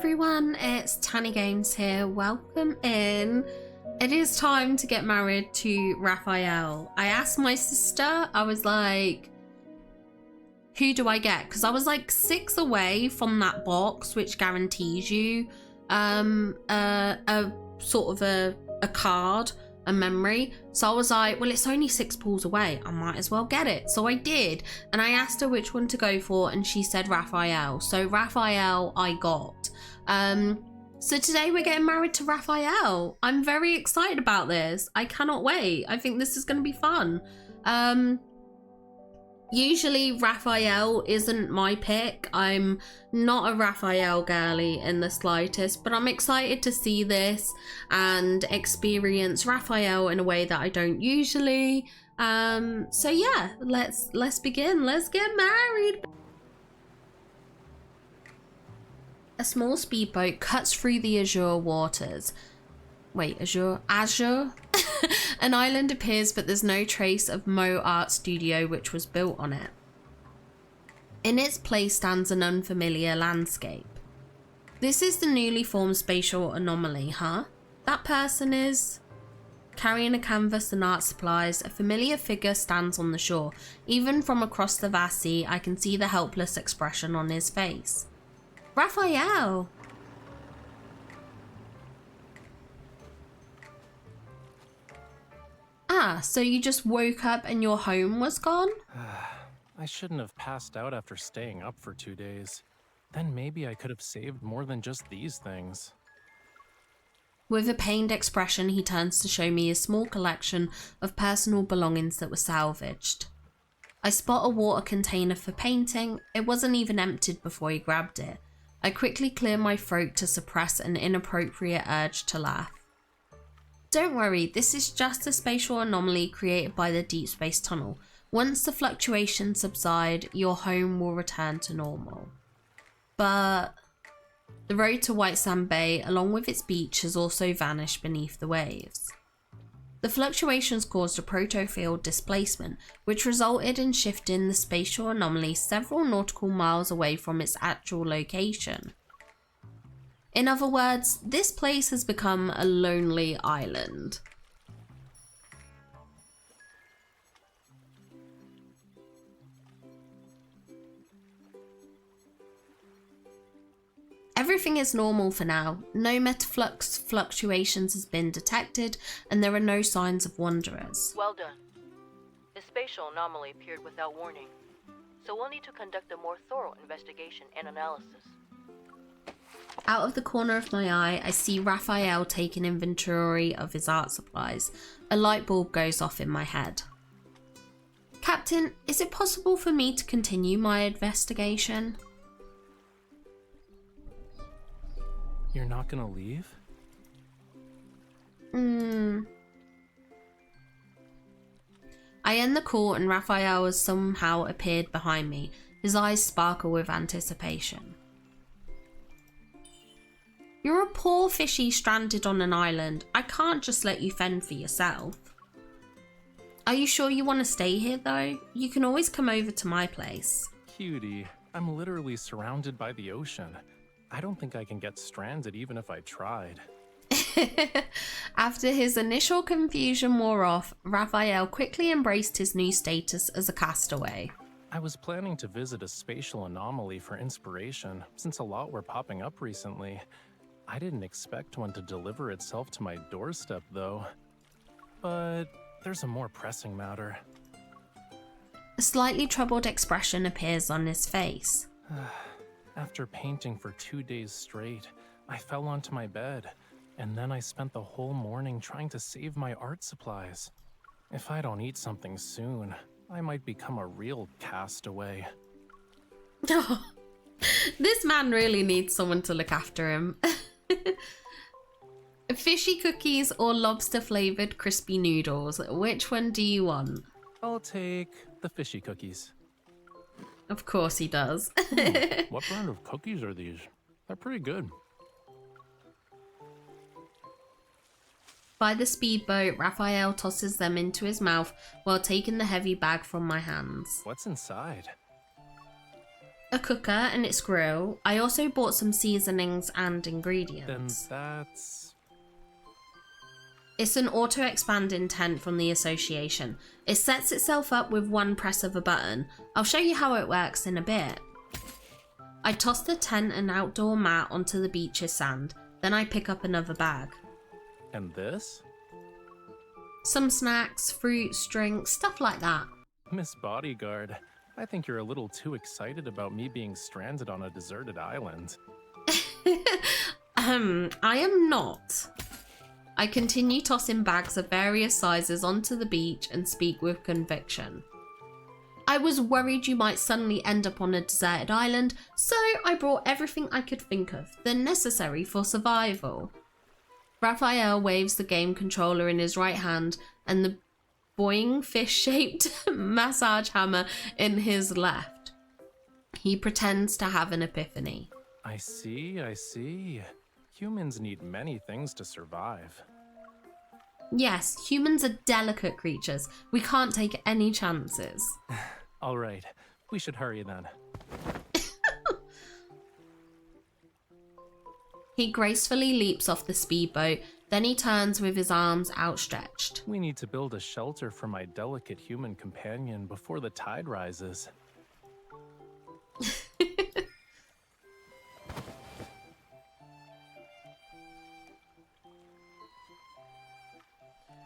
everyone, it's Tanny Games here. Welcome in. It is time to get married to Raphael. I asked my sister, I was like, who do I get? Because I was like 6 away from that box which guarantees you a sort of a card, a memory. So I was like, well, it's only 6 pulls away, I might as well get it. So I did, and I asked her which one to go for, and she said Raphael. So Raphael I got. So today we're getting married to Raphael. I'm very excited about this. I cannot wait. I think this is going to be fun. Usually Raphael isn't my pick. I'm not a Raphael girly in the slightest, but I'm excited to see this and experience Raphael in a way that I don't usually. So yeah, let's begin. Let's get married. A small speedboat cuts through the azure waters. Wait, azure? An island appears, but there's no trace of Mo Art Studio which was built on it. In its place stands an unfamiliar landscape. This is the newly formed spatial anomaly, huh? That person is... Carrying a canvas and art supplies, a familiar figure stands on the shore. Even from across the vast sea, I can see the helpless expression on his face. Raphael! Ah, so you just woke up and your home was gone? I shouldn't have passed out after staying up for 2 days. Then maybe I could have saved more than just these things. With a pained expression, he turns to show me a small collection of personal belongings that were salvaged. I spot a water container for painting. It wasn't even emptied before he grabbed it. I quickly clear my throat to suppress an inappropriate urge to laugh. Don't worry, this is just a spatial anomaly created by the deep space tunnel. Once the fluctuations subside, your home will return to normal. But the road to White Sand Bay, along with its beach, has also vanished beneath the waves. The fluctuations caused a protofield displacement, which resulted in shifting the spatial anomaly several nautical miles away from its actual location. In other words, this place has become a lonely island. Everything is normal for now. No metaflux fluctuations has been detected, and there are no signs of wanderers. Well done. The spatial anomaly appeared without warning, so we'll need to conduct a more thorough investigation and analysis. Out of the corner of my eye, I see Raphael take an inventory of his art supplies. A light bulb goes off in my head. Captain, is it possible for me to continue my investigation? You're not gonna leave? I end the call and Raphael has somehow appeared behind me. His eyes sparkle with anticipation. You're a poor fishy stranded on an island. I can't just let you fend for yourself. Are you sure you want to stay here though? You can always come over to my place. Cutie, I'm literally surrounded by the ocean. I don't think I can get stranded even if I tried. After his initial confusion wore off, Raphael quickly embraced his new status as a castaway. I was planning to visit a spatial anomaly for inspiration, since a lot were popping up recently. I didn't expect one to deliver itself to my doorstep, though. But there's a more pressing matter. A slightly troubled expression appears on his face. After painting for 2 days straight, I fell onto my bed, and then I spent the whole morning trying to save my art supplies. If I don't eat something soon, I might become a real castaway. This man really needs someone to look after him. Fishy cookies or lobster flavored crispy noodles? Which one do you want? I'll take the fishy cookies. Of course he does. What brand of cookies are these? They're pretty good. By the speedboat, Raphael tosses them into his mouth while taking the heavy bag from my hands. What's inside? a cooker and its grill. I also bought some seasonings and ingredients. Then that's... It's an auto-expanding tent from the association. It sets itself up with one press of a button. I'll show you how it works in a bit. I toss the tent and outdoor mat onto the beach's sand. Then I pick up another bag. And this? Some snacks, fruits, drinks, stuff like that. Miss Bodyguard, I think you're a little too excited about me being stranded on a deserted island. I am not. I continue tossing bags of various sizes onto the beach and speak with conviction. I was worried you might suddenly end up on a deserted island, so I brought everything I could think of, the necessary for survival. Raphael waves the game controller in his right hand and the boing fish-shaped massage hammer in his left. He pretends to have an epiphany. I see, I see. Humans need many things to survive. Yes, humans are delicate creatures. We can't take any chances. All right, we should hurry then. He gracefully leaps off the speedboat, then he turns with his arms outstretched. We need to build a shelter for my delicate human companion before the tide rises.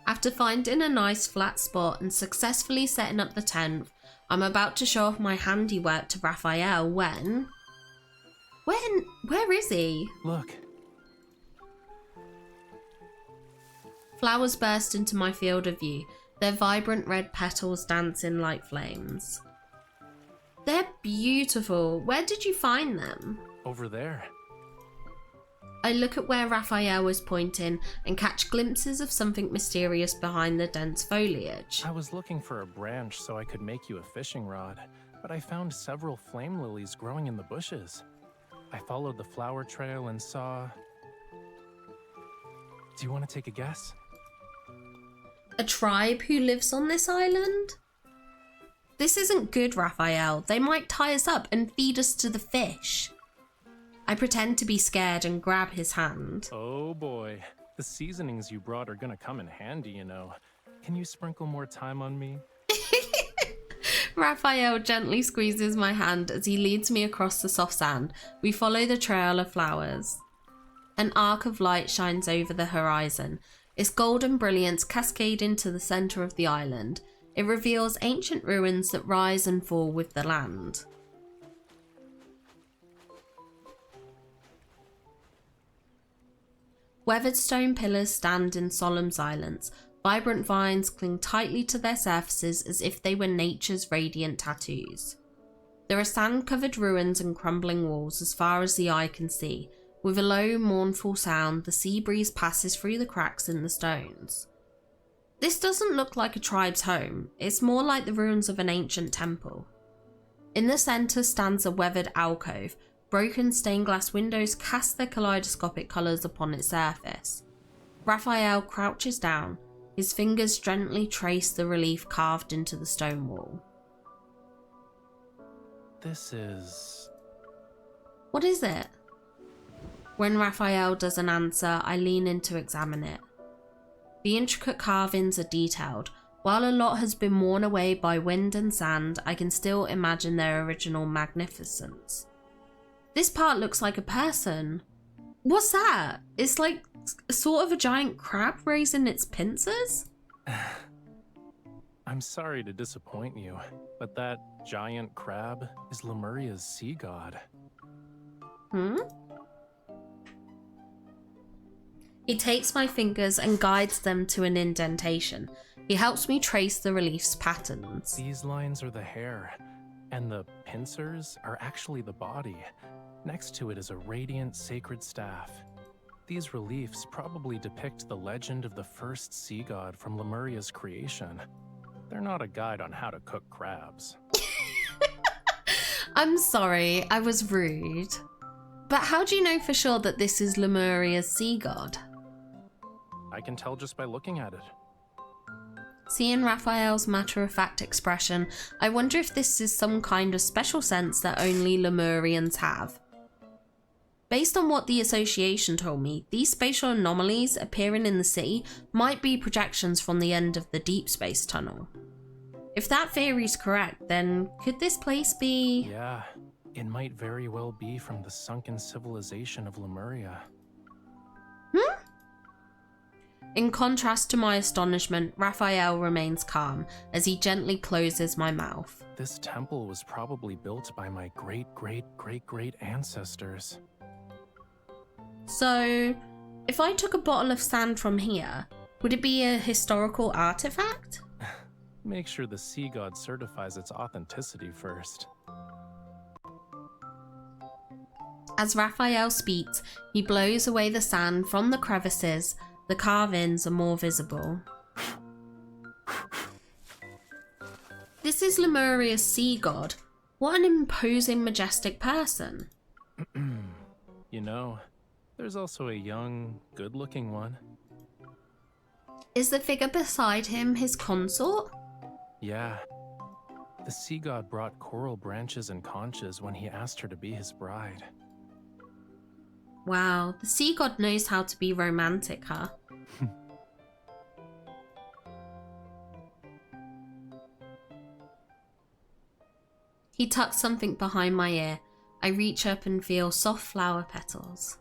After finding a nice flat spot and successfully setting up the tent, I'm about to show off my handiwork to Raphael when... Where is he? Look. Flowers burst into my field of view, their vibrant red petals dancing like flames. They're beautiful. Where did you find them? Over there. I look at where Raphael was pointing and catch glimpses of something mysterious behind the dense foliage. I was looking for a branch so I could make you a fishing rod, but I found several flame lilies growing in the bushes. I followed the flower trail and saw... Do you want to take a guess? A tribe who lives on this island? This isn't good, Raphael. They might tie us up and feed us to the fish. I pretend to be scared and grab his hand. Oh boy, the seasonings you brought are gonna come in handy, you know. Can you sprinkle more thyme on me? Raphael gently squeezes my hand as he leads me across the soft sand. We follow the trail of flowers. An arc of light shines over the horizon. Its golden brilliance cascades into the center of the island. It reveals ancient ruins that rise and fall with the land. Weathered stone pillars stand in solemn silence. Vibrant vines cling tightly to their surfaces as if they were nature's radiant tattoos. There are sand-covered ruins and crumbling walls as far as the eye can see. With a low, mournful sound, the sea breeze passes through the cracks in the stones. This doesn't look like a tribe's home. It's more like the ruins of an ancient temple. In the center stands a weathered alcove. Broken stained glass windows cast their kaleidoscopic colours upon its surface. Raphael crouches down. His fingers gently trace the relief carved into the stone wall. This is... What is it? When Raphael doesn't answer, I lean in to examine it. The intricate carvings are detailed. While a lot has been worn away by wind and sand, I can still imagine their original magnificence. This part looks like a person. What's that? It's like sort of a giant crab raising its pincers? I'm sorry to disappoint you, but that giant crab is Lemuria's sea god. He takes my fingers and guides them to an indentation. He helps me trace the relief's patterns. These lines are the hair, and the pincers are actually the body. Next to it is a radiant sacred staff. These reliefs probably depict the legend of the first sea god from Lemuria's creation. They're not a guide on how to cook crabs. I'm sorry, I was rude. But how do you know for sure that this is Lemuria's sea god? I can tell just by looking at it. Seeing Raphael's matter-of-fact expression, I wonder if this is some kind of special sense that only Lemurians have. Based on what the association told me, these spatial anomalies appearing in the sea might be projections from the end of the deep space tunnel. If that theory's correct, then could this place be... Yeah, it might very well be from the sunken civilization of Lemuria. In contrast to my astonishment, Raphael remains calm as he gently closes my mouth. This temple was probably built by my great-great-great-great ancestors. So, if I took a bottle of sand from here, would it be a historical artifact? Make sure the sea god certifies its authenticity first. As Raphael speaks, he blows away the sand from the crevices. The carvings are more visible. This is Lemuria's sea god. What an imposing, majestic person. You know, there's also a young, good-looking one. Is the figure beside him his consort? Yeah. The sea god brought coral branches and conches when he asked her to be his bride. Wow, the sea god knows how to be romantic, huh? He tucks something behind my ear. I reach up and feel soft flower petals.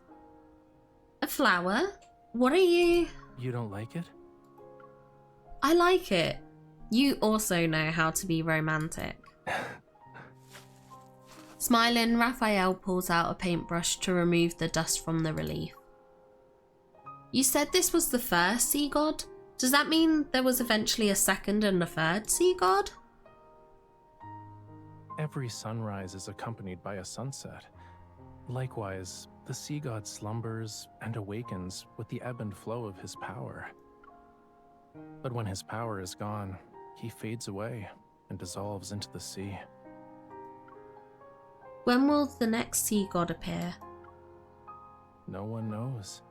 A flower? What are you? You don't like it? I like it. You also know how to be romantic. Smiling, Raphael pulls out a paintbrush to remove the dust from the relief. You said this was the first sea god? Does that mean there was eventually a second and a third sea god? Every sunrise is accompanied by a sunset. Likewise, the sea god slumbers and awakens with the ebb and flow of his power. But when his power is gone, he fades away and dissolves into the sea. When will the next sea god appear? No one knows.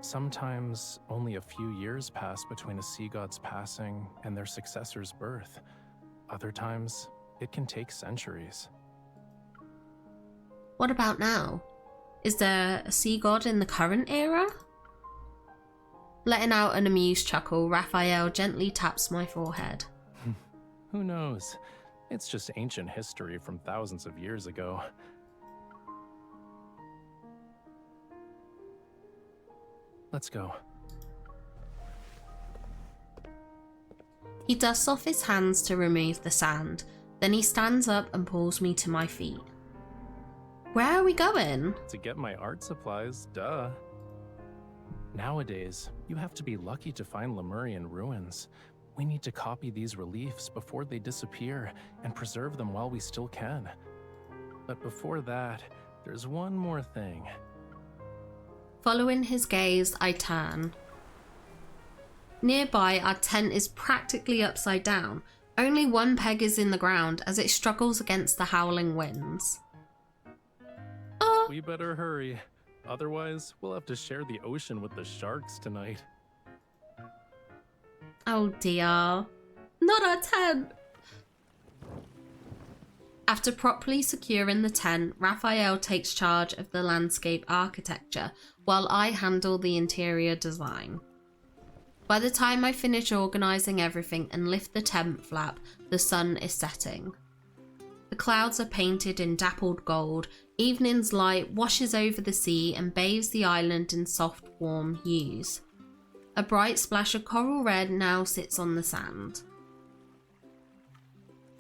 Sometimes only a few years pass between a sea god's passing and their successor's birth. Other times, it can take centuries. What about now? Is there a sea god in the current era? Letting out an amused chuckle, Raphael gently taps my forehead. Who knows? It's just ancient history from thousands of years ago. Let's go. He dusts off his hands to remove the sand. Then he stands up and pulls me to my feet. Where are we going? To get my art supplies, duh. Nowadays, you have to be lucky to find Lemurian ruins. We need to copy these reliefs before they disappear and preserve them while we still can. But before that, there's one more thing. Following his gaze, I turn. Nearby, our tent is practically upside down. Only one peg is in the ground as it struggles against the howling winds. Oh! We better hurry. Otherwise, we'll have to share the ocean with the sharks tonight. Oh dear. Not our tent! After properly securing the tent, Raphael takes charge of the landscape architecture while I handle the interior design. By the time I finish organising everything and lift the tent flap, the sun is setting. The clouds are painted in dappled gold, evening's light washes over the sea and bathes the island in soft, warm hues. A bright splash of coral red now sits on the sand.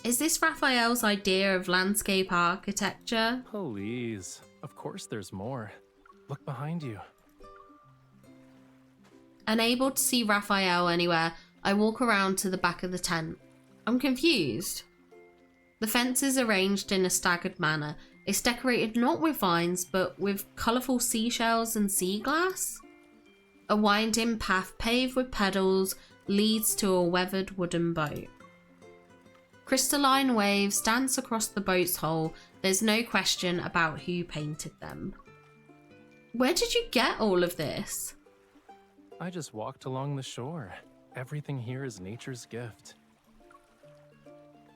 Is this Raphael's idea of landscape architecture? Please. Of course there's more. Look behind you. Unable to see Raphael anywhere, I walk around to the back of the tent. I'm confused. The fence is arranged in a staggered manner. It's decorated not with vines, but with colourful seashells and sea glass. A winding path paved with pedals leads to a weathered wooden boat. Crystalline waves dance across the boat's hull. There's no question about who painted them. Where did you get all of this? I just walked along the shore. Everything here is nature's gift.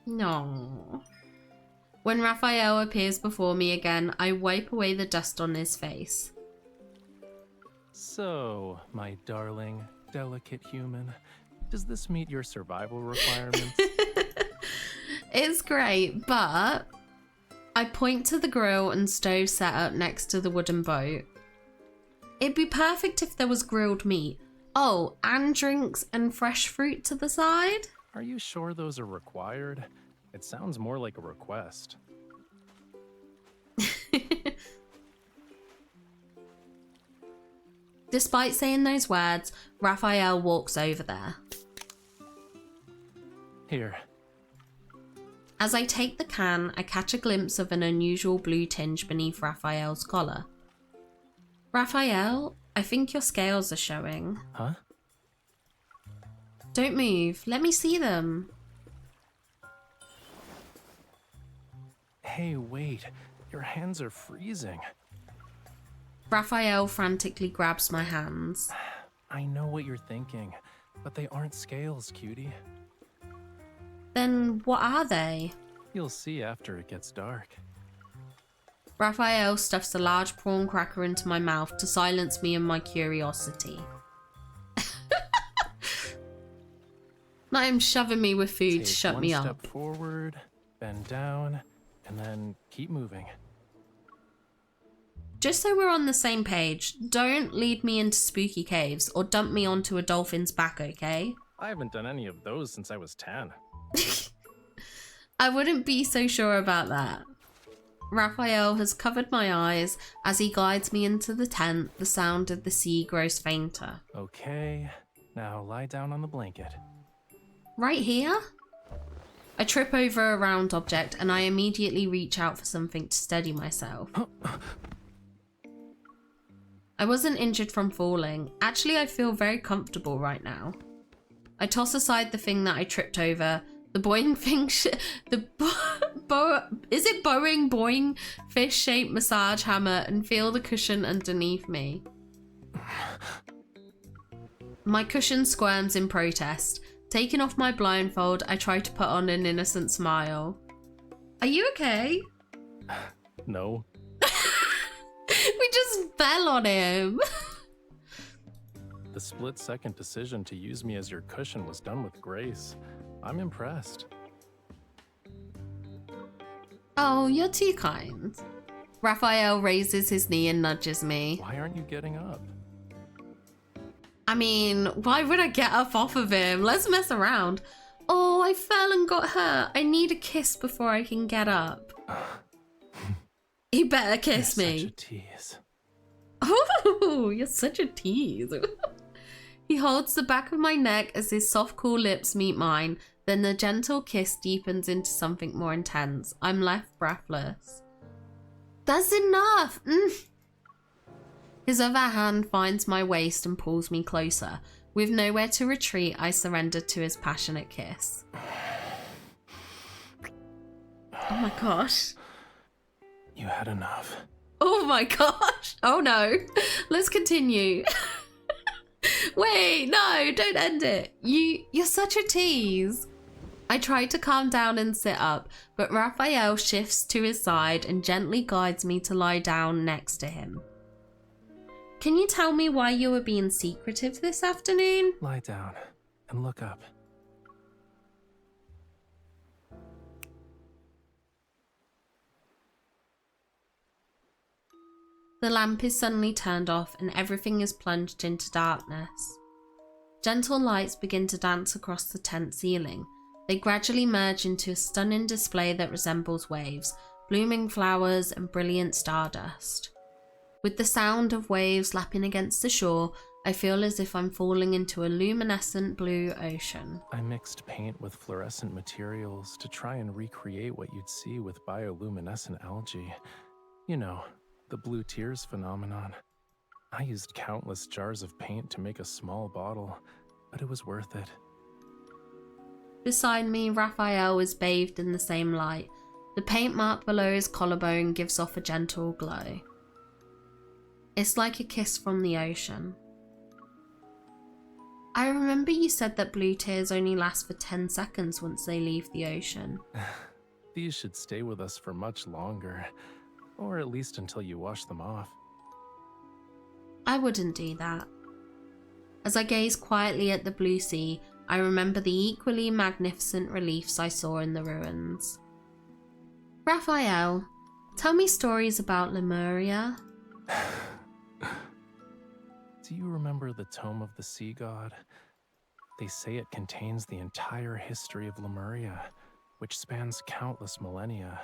No. When Raphael appears before me again, I wipe away the dust on his face. So, my darling, delicate human, does this meet your survival requirements? It's great, but I point to the grill and stove set up next to the wooden boat. It'd be perfect if there was grilled meat. Oh, and drinks and fresh fruit to the side? Are you sure those are required? It sounds more like a request. Despite saying those words, Raphael walks over there. Here. As I take the can, I catch a glimpse of an unusual blue tinge beneath Raphael's collar. Raphael, I think your scales are showing. Huh? Don't move. Let me see them. Hey, wait. Your hands are freezing. Raphael frantically grabs my hands. I know what you're thinking, but they aren't scales, cutie. Then what are they? You'll see after it gets dark. Raphael stuffs a large prawn cracker into my mouth to silence me and my curiosity. Not him shoving me with food to shut me Take one up. step forward, bend down, and then keep moving. Just so we're on the same page, don't lead me into spooky caves or dump me onto a dolphin's back, okay? I haven't done any of those since I was 10. I wouldn't be so sure about that. Raphael has covered my eyes as he guides me into the tent. The sound of the sea grows fainter. Okay, now lie down on the blanket. Right here? I trip over a round object and I immediately reach out for something to steady myself. I wasn't injured from falling. Actually, I feel very comfortable right now. I toss aside the thing that I tripped over. The boing thing, is it boing fish-shaped massage hammer and feel the cushion underneath me. My cushion squirms in protest. Taking off my blindfold, I try to put on an innocent smile. Are you okay? No. We just fell on him. The split-second decision to use me as your cushion was done with grace. I'm impressed. Oh, you're too kind. Raphael raises his knee and nudges me. Why aren't you getting up? I mean, why would I get up off of him? Let's mess around. Oh, I fell and got hurt. I need a kiss before I can get up. He better kiss You're me. Such a tease. Oh, you're such a tease. He holds the back of my neck as his soft, cool lips meet mine. Then the gentle kiss deepens into something more intense. I'm left breathless. That's enough. His other hand finds my waist and pulls me closer. With nowhere to retreat, I surrender to his passionate kiss. Oh my gosh. You had enough. Oh my gosh. Oh no. Let's continue. Wait, no, don't end it. You're such a tease. I try to calm down and sit up, but Raphael shifts to his side and gently guides me to lie down next to him. Can you tell me why you were being secretive this afternoon? Lie down and look up. The lamp is suddenly turned off and everything is plunged into darkness. Gentle lights begin to dance across the tent ceiling. They gradually merge into a stunning display that resembles waves, blooming flowers and brilliant stardust. With the sound of waves lapping against the shore, I feel as if I'm falling into a luminescent blue ocean. I mixed paint with fluorescent materials to try and recreate what you'd see with bioluminescent algae. You know, the blue tears phenomenon. I used countless jars of paint to make a small bottle, but it was worth it. Beside me, Raphael is bathed in the same light. The paint mark below his collarbone gives off a gentle glow. It's like a kiss from the ocean. I remember you said that blue tears only last for 10 seconds once they leave the ocean. These should stay with us for much longer, or at least until you wash them off. I wouldn't do that. As I gaze quietly at the blue sea, I remember the equally magnificent reliefs I saw in the ruins. Raphael, tell me stories about Lemuria. Do you remember the Tome of the Sea God? They say it contains the entire history of Lemuria, which spans countless millennia.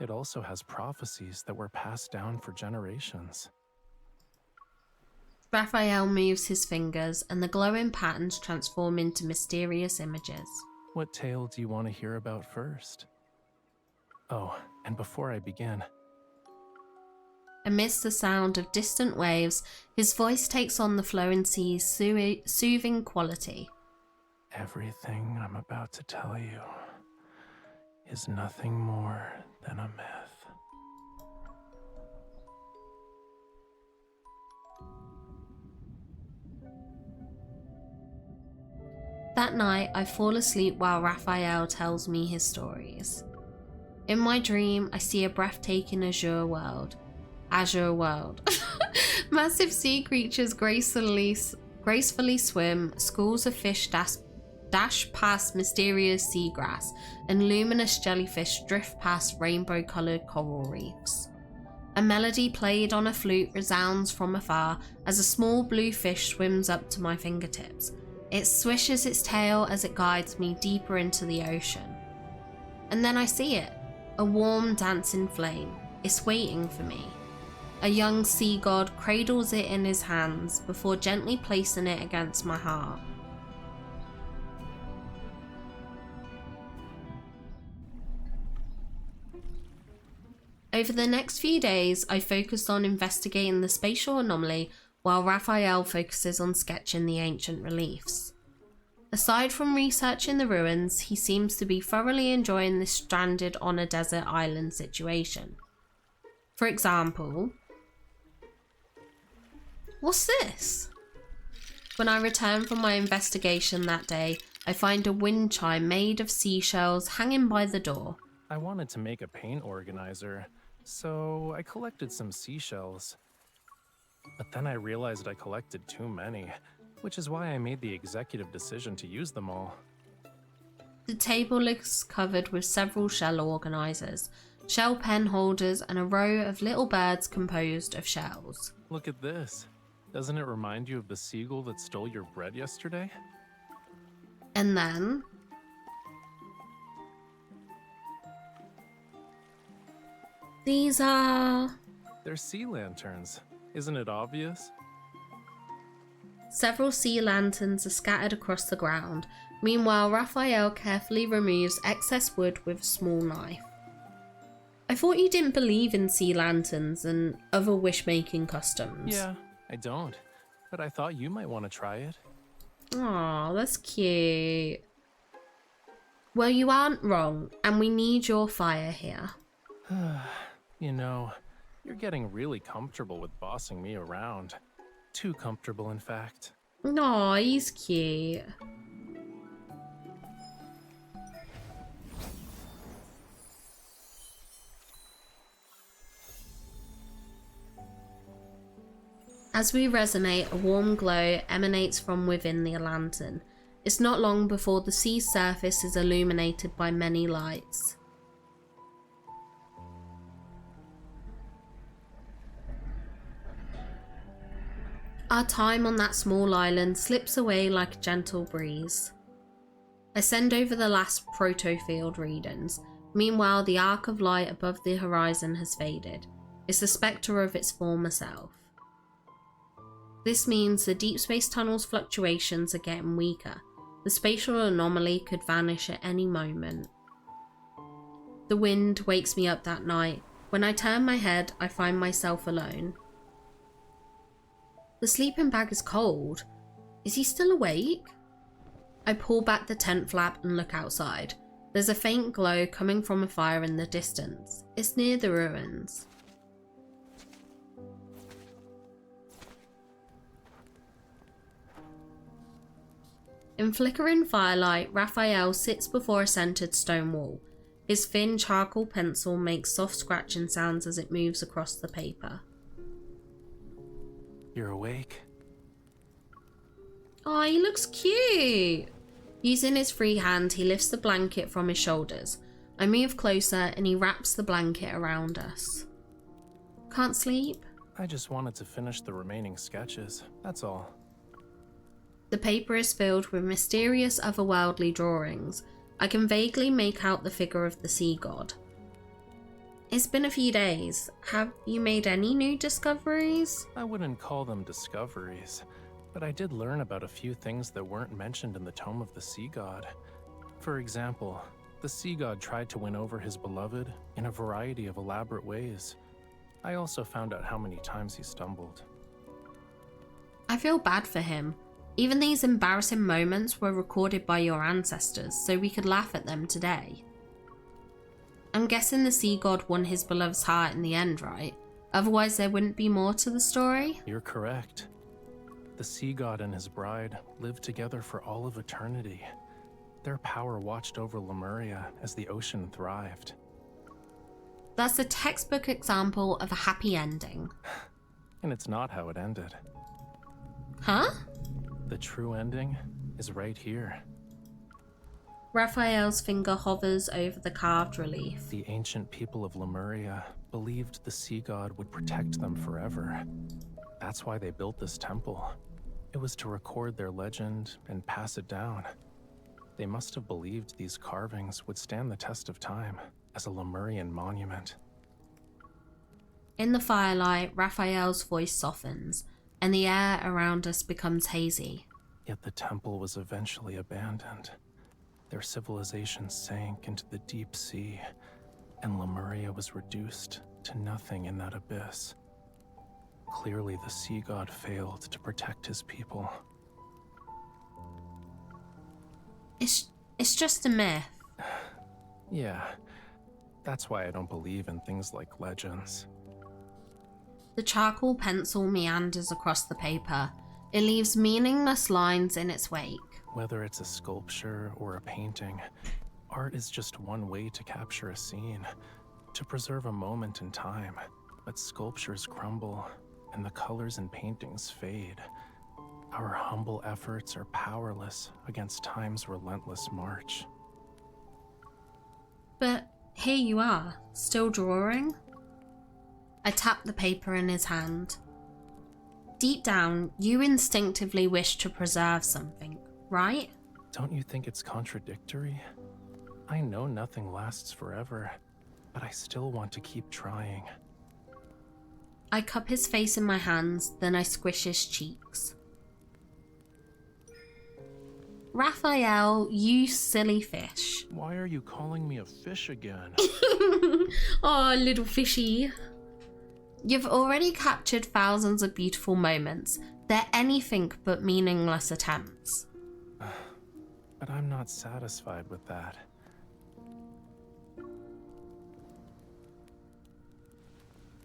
It also has prophecies that were passed down for generations. Raphael moves his fingers and the glowing patterns transform into mysterious images. What tale do you want to hear about first? Oh, and before I begin, Amidst the sound of distant waves, his voice takes on the flowing sea's soothing quality. everything I'm about to tell you is nothing more than a myth. That night, I fall asleep while Raphael tells me his stories. In my dream, I see a breathtaking azure world. Massive sea creatures gracefully swim, schools of fish dash past mysterious seagrass, and luminous jellyfish drift past rainbow-coloured coral reefs. A melody played on a flute resounds from afar as a small blue fish swims up to my fingertips. It swishes its tail as it guides me deeper into the ocean. And then I see it, a warm dancing flame. It's waiting for me. A young sea god cradles it in his hands before gently placing it against my heart. Over the next few days, I focused on investigating the spatial anomaly while Raphael focuses on sketching the ancient reliefs. Aside from researching the ruins, he seems to be thoroughly enjoying this stranded on a desert island situation. For example, what's this? When I return from my investigation that day, I find a wind chime made of seashells hanging by the door. I wanted to make a paint organizer, so I collected some seashells. But then I realized I collected too many, which is why I made the executive decision to use them all. The table looks covered with several shell organizers, shell pen holders, and a row of little birds composed of shells. Look at this. Doesn't it remind you of the seagull that stole your bread yesterday? And then these are... They're sea lanterns. Isn't it obvious? Several sea lanterns are scattered across the ground. Meanwhile, Raphael carefully removes excess wood with a small knife. I thought you didn't believe in sea lanterns and other wish-making customs. Yeah, I don't. But I thought you might want to try it. Aw, that's cute. Well, you aren't wrong, and we need your fire here. You know, you're getting really comfortable with bossing me around. Too comfortable, in fact. Aw, he's cute. As we resonate, a warm glow emanates from within the lantern. It's not long before the sea's surface is illuminated by many lights. Our time on that small island slips away like a gentle breeze. I send over the last proto-field readings. Meanwhile, the arc of light above the horizon has faded. It's the spectre of its former self. This means the deep space tunnel's fluctuations are getting weaker. The spatial anomaly could vanish at any moment. The wind wakes me up that night. When I turn my head, I find myself alone. The sleeping bag is cold. Is he still awake? I pull back the tent flap and look outside. There's a faint glow coming from a fire in the distance. It's near the ruins. In flickering firelight, Raphael sits before a centered stone wall. His thin charcoal pencil makes soft scratching sounds as it moves across the paper. You're awake? Oh, he looks cute! Using his free hand, he lifts the blanket from his shoulders. I move closer and he wraps the blanket around us. Can't sleep? I just wanted to finish the remaining sketches, that's all. The paper is filled with mysterious otherworldly drawings. I can vaguely make out the figure of the sea god. It's been a few days. Have you made any new discoveries? I wouldn't call them discoveries, but I did learn about a few things that weren't mentioned in the Tome of the Sea God. For example, the sea god tried to win over his beloved in a variety of elaborate ways. I also found out how many times he stumbled. I feel bad for him. Even these embarrassing moments were recorded by your ancestors, so we could laugh at them today. I'm guessing the sea god won his beloved's heart in the end, right? Otherwise there wouldn't be more to the story? You're correct. The sea god and his bride lived together for all of eternity. Their power watched over Lemuria as the ocean thrived. That's a textbook example of a happy ending. And it's not how it ended. Huh? The true ending is right here. Raphael's finger hovers over the carved relief. The ancient people of Lemuria believed the sea god would protect them forever. That's why they built this temple. It was to record their legend and pass it down. They must have believed these carvings would stand the test of time as a Lemurian monument. In the firelight, Raphael's voice softens, and the air around us becomes hazy. Yet the temple was eventually abandoned. Their civilization sank into the deep sea, and Lemuria was reduced to nothing in that abyss. Clearly, the sea god failed to protect his people. It's just a myth. Yeah, that's why I don't believe in things like legends. The charcoal pencil meanders across the paper. It leaves meaningless lines in its wake. Whether it's a sculpture or a painting, art is just one way to capture a scene, to preserve a moment in time. But sculptures crumble, and the colors in paintings fade. Our humble efforts are powerless against time's relentless march. But here you are, still drawing? I tap the paper in his hand. Deep down, you instinctively wish to preserve something, right? Don't you think it's contradictory? I know nothing lasts forever, but I still want to keep trying. I cup his face in my hands, then I squish his cheeks. Raphael, you silly fish. Why are you calling me a fish again? Oh, little fishy. You've already captured thousands of beautiful moments. They're anything but meaningless attempts. But I'm not satisfied with that.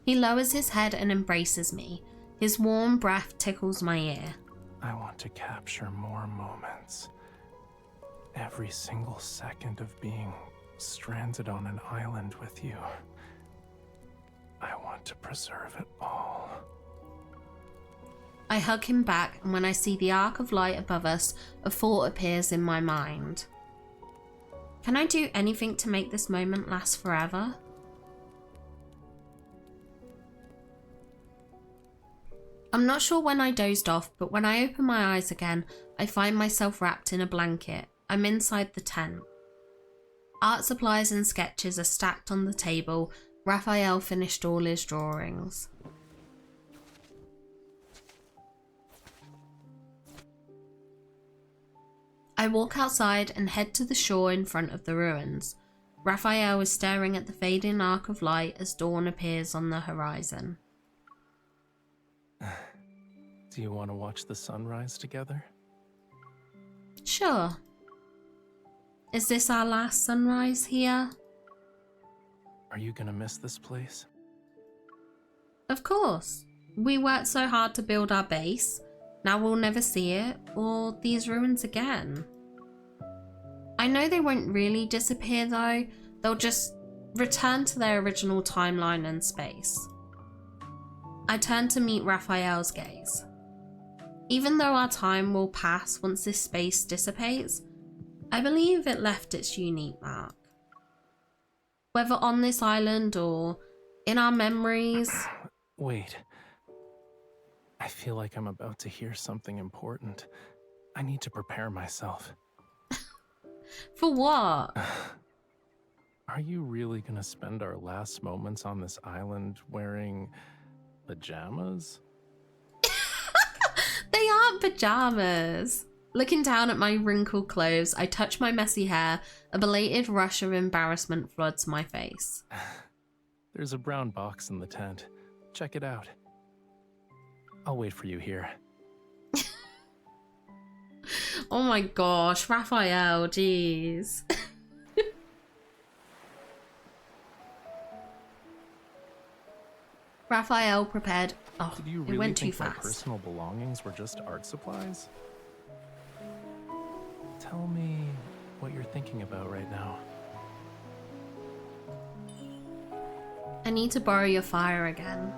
He lowers his head and embraces me. His warm breath tickles my ear. I want to capture more moments. Every single second of being stranded on an island with you. I want to preserve it all. I hug him back, and when I see the arc of light above us, a thought appears in my mind. Can I do anything to make this moment last forever? I'm not sure when I dozed off, but when I open my eyes again, I find myself wrapped in a blanket. I'm inside the tent. Art supplies and sketches are stacked on the table. Raphael finished all his drawings. I walk outside and head to the shore in front of the ruins. Raphael is staring at the fading arc of light as dawn appears on the horizon. Do you want to watch the sunrise together? Sure. Is this our last sunrise here? Are you gonna miss this place? Of course. We worked so hard to build our base. Now we'll never see it or these ruins again. I know they won't really disappear though, they'll just return to their original timeline and space. I turn to meet Raphael's gaze. Even though our time will pass once this space dissipates, I believe it left its unique mark. Whether on this island or in our memories. Wait. I feel like I'm about to hear something important. I need to prepare myself. For what? Are you really gonna spend our last moments on this island wearing pajamas? They aren't pajamas. Looking down at my wrinkled clothes, I touch my messy hair. A belated rush of embarrassment floods my face. There's a brown box in the tent. Check it out. I'll wait for you here. Oh my gosh, Raphael, jeez. Raphael prepared. Oh, Did you it really went too think my fast. personal belongings were just art supplies? Tell me what you're thinking about right now. I need to borrow your fire again.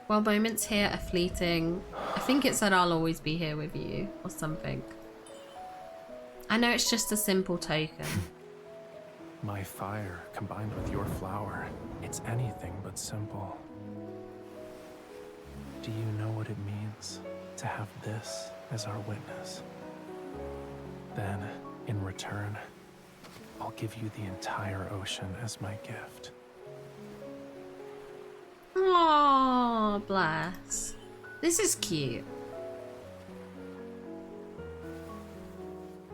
While moments here are fleeting, I think it said I'll always be here with you, or something. I know it's just a simple token. My fire combined with your flower, it's anything but simple. Do you know what it means to have this as our witness? Then, in return, I'll give you the entire ocean as my gift. Aww, bless. This is cute.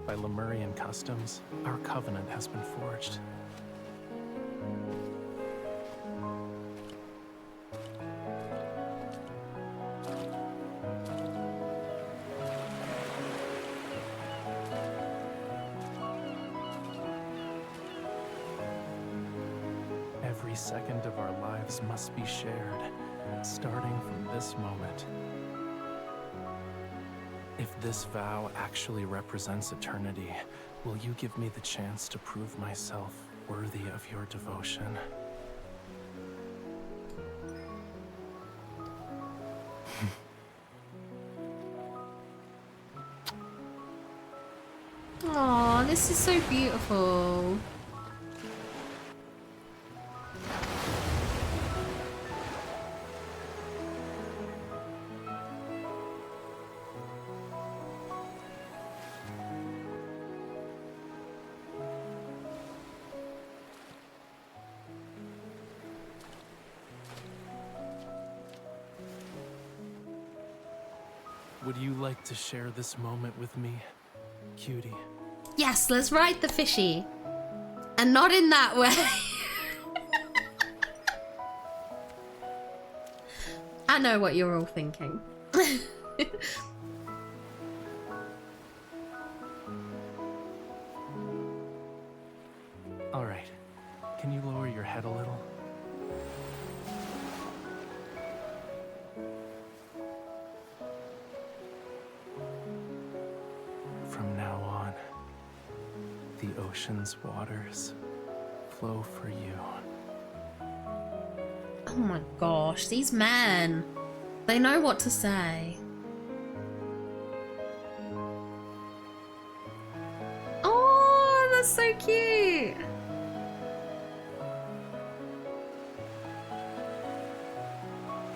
By Lemurian customs, our covenant has been forged. Every second of our lives must be shared, starting from this moment. If this vow actually represents eternity, will you give me the chance to prove myself worthy of your devotion? Aww, this is so beautiful. Would you like to share this moment with me, cutie? Yes, let's ride the fishy. And not in that way. I know what you're all thinking. All right. Can you lower your head a little? From now on, the ocean's waters flow for you. Oh my gosh, these men. They know what to say. Oh, that's so cute.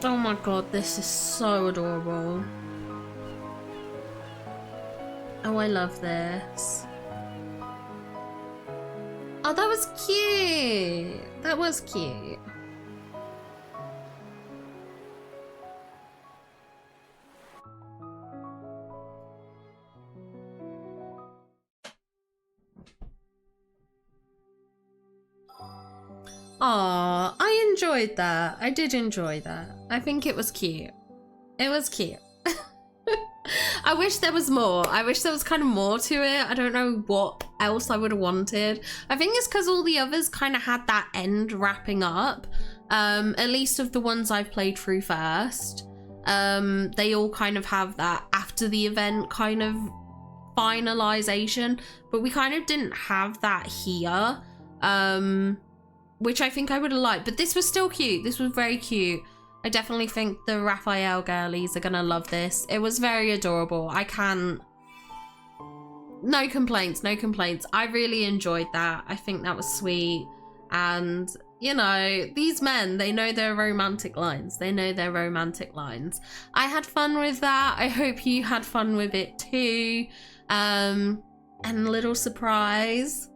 Oh my god, this is so adorable. Oh, I love this. Oh, that was cute. That was cute. Aw, I enjoyed that. I did enjoy that. I think it was cute. It was cute. I wish there was more. I wish there was kind of more to it. I don't know what else I would have wanted. I think it's because all the others kind of had that end wrapping up. At least of the ones I've played through first. They all kind of have that after the event kind of finalization, but we kind of didn't have that here, which I think I would have liked. But this was still cute. This was very cute. I definitely think the Raphael girlies are gonna love this. It was very adorable. No complaints, no complaints. I really enjoyed that. I think that was sweet. And, you know, these men, they know their romantic lines. They know their romantic lines. I had fun with that. I hope you had fun with it too. And a little surprise,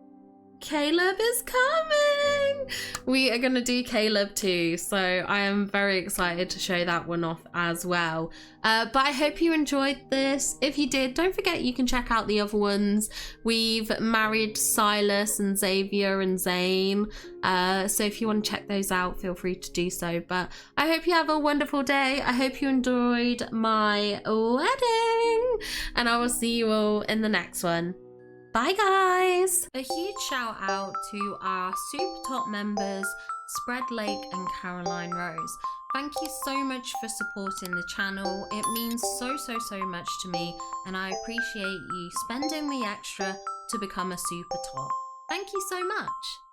Caleb is coming. We are gonna do Caleb too, so I am very excited to show that one off as well. But I hope you enjoyed this. If you did, don't forget you can check out the other ones. We've married Silas and Xavier and Zane, so if you want to check those out, feel free to do so. But I hope you have a wonderful day. I hope you enjoyed my wedding, and I will see you all in the next one. Bye guys! A huge shout out to our super top members, Spread Lake and Caroline Rose. Thank you so much for supporting the channel. It means so much to me, and I appreciate you spending the extra to become a super top. Thank you so much.